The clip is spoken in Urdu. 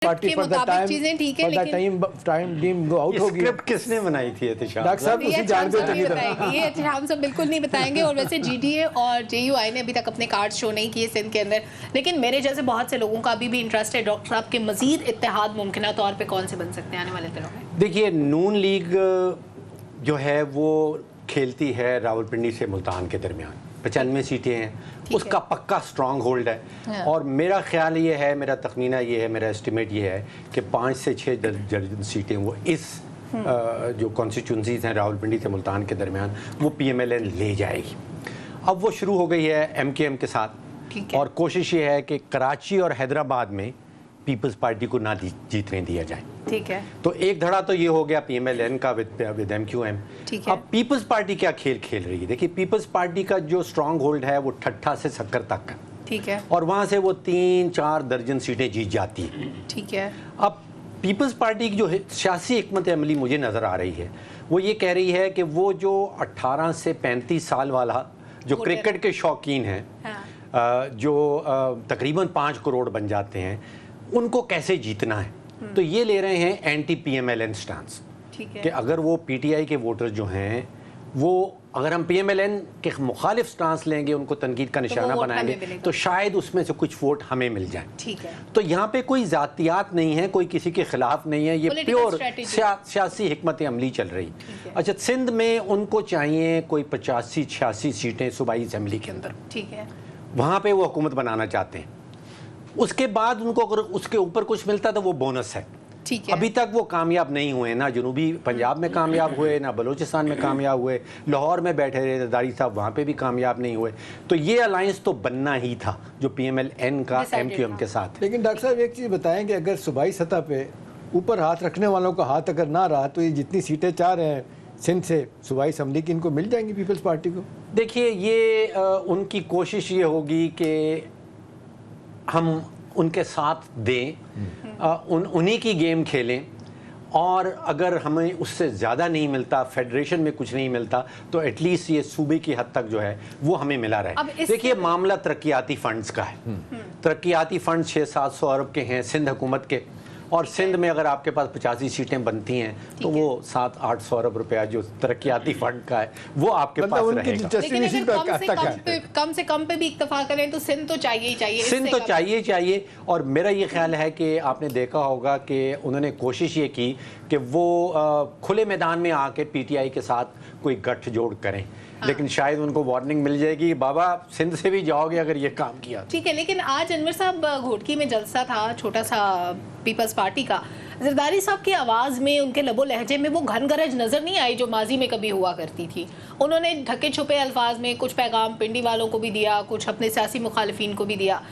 پارٹی پر چیزیں ٹھیک ہے لیکن اسکرپٹ کس نے بنائی تھی احتشام؟ ڈاکٹر صاحب اسی جانتے ہیں یہ احتشام صاحب بالکل نہیں بتائیں گے. اور ویسے جی ڈی اے اور جے یو آئی نے ابھی تک اپنے کارڈ شو نہیں کیے سندھ کے اندر, لیکن میرے جیسے بہت سے لوگوں کا ابھی بھی انٹرسٹ ہے ڈاکٹر صاحب کہ مزید اتحاد ممکنہ طور پہ کون سے بن سکتے ہیں آنے والے دنوں میں؟ دیکھیے نون لیگ جو ہے وہ کھیلتی ہے راولپنڈی سے ملتان کے درمیان, 95 سیٹیں ہیں, اس کا پکا سٹرانگ ہولڈ ہے. اور میرا خیال یہ ہے, میرا تخمینہ یہ ہے, میرا اسٹیمیٹ یہ ہے کہ 5 سے 6 درجن سیٹیں وہ اس جو کانسٹیٹیونسیز ہیں راولپنڈی سے ملتان کے درمیان وہ پی ایم ایل این لے جائے گی. اب وہ شروع ہو گئی ہے ایم کے ایم کے ساتھ, اور کوشش یہ ہے کہ کراچی اور حیدرآباد میں پیپلز پارٹی کو نہ جیتنے دیا جائے. ٹھیک ہے, تو ایک دھڑا تو یہ ہو گیا پی ایم ایل این کا ود ایم کیو ایم. اب پیپلز پارٹی کیا کھیل کھیل رہی ہے؟ دیکھیے پیپلز پارٹی کا جو سٹرانگ ہولڈ ہے وہ ٹھٹھا سے سکر تک ہے. ٹھیک ہے, اور وہاں سے وہ 3-4 درجن سیٹیں جیت جاتی ہیں. ٹھیک ہے. اب پیپلز پارٹی کی جو سیاسی حکمت عملی مجھے نظر آ رہی ہے وہ یہ کہہ رہی ہے کہ وہ جو 18 سے 35 سال والا جو کرکٹ کے شوقین ہیں, جو تقریباً 5 کروڑ بن جاتے ہیں, ان کو کیسے جیتنا ہے. تو یہ لے رہے ہیں anti P M L N stance, کہ اگر وہ پی ٹی آئی کے ووٹر جو ہیں وہ اگر ہم پی ایم ایل این کے مخالف سٹانس لیں گے, ان کو تنقید کا نشانہ بنائیں گے, تو شاید اس میں سے کچھ ووٹ ہمیں مل جائیں. تو یہاں پہ کوئی ذاتیات نہیں ہے, کوئی کسی کے خلاف نہیں ہے, یہ پیور سیاسی حکمت عملی چل رہی. اچھا, سندھ میں ان کو چاہیے کوئی 85-86 سیٹیں صوبائی اسمبلی کے اندر. ٹھیک ہے, وہاں پہ وہ حکومت بنانا چاہتے ہیں. اس کے بعد ان کو اگر اس کے اوپر کچھ ملتا تو وہ بونس ہے. ابھی تک وہ کامیاب نہیں ہوئے, نہ جنوبی پنجاب میں کامیاب ہوئے, نہ بلوچستان میں کامیاب ہوئے, لاہور میں بیٹھے رہے داری صاحب, وہاں پہ بھی کامیاب نہیں ہوئے. تو یہ الائنس تو بننا ہی تھا جو پی ایم ایل این کا ایم کیو ایم کے ساتھ. لیکن ڈاکٹر صاحب ایک چیز بتائیں کہ اگر صوبائی سطح پہ اوپر ہاتھ رکھنے والوں کا ہاتھ اگر نہ رہا تو یہ جتنی سیٹیں چاہ رہے ہیں سندھ سے صوبائی اسمبلی کی, ان کو مل جائیں گی پیپلز پارٹی کو؟ دیکھیے یہ ان کی کوشش یہ ہوگی کہ ہم ان کے ساتھ دیں, انہی کی گیم کھیلیں, اور اگر ہمیں اس سے زیادہ نہیں ملتا, فیڈریشن میں کچھ نہیں ملتا, تو ایٹ لیسٹ یہ صوبے کی حد تک جو ہے وہ ہمیں ملا رہے. دیکھیے معاملہ ترقیاتی فنڈز کا ہے. ترقیاتی فنڈ 600-700 ارب کے ہیں سندھ حکومت کے, اور سندھ میں اگر آپ کے پاس 85 سیٹیں بنتی ہیں تو وہ 700-800 ارب روپیہ جو ترقیاتی فنڈ کا ہے وہ آپ کے پاس رہے گا. لیکن اگر کم سے کم پہ بھی اکتفا کریں تو سندھ تو چاہیے ہی چاہیے. سندھ تو چاہیے. اور میرا یہ خیال ہے کہ آپ نے دیکھا ہوگا کہ انہوں نے کوشش یہ کی کہ وہ کھلے میدان میں آ کے پی ٹی آئی کے ساتھ کوئی گٹھ جوڑ کریں, لیکن شاید ان کو وارننگ مل جائے گی, بابا سندھ سے بھی جاؤ گے اگر یہ کام کیا. ٹھیک ہے, لیکن آج انور صاحب گھوٹکی میں جلسہ تھا چھوٹا سا پیپلز پارٹی کا, زرداری صاحب کی آواز میں, ان کے لب و لہجے میں وہ گھن گرج نظر نہیں آئی جو ماضی میں کبھی ہوا کرتی تھی. انہوں نے ڈھکے چھپے الفاظ میں کچھ پیغام پنڈی والوں کو بھی دیا, کچھ اپنے سیاسی مخالفین کو بھی دیا.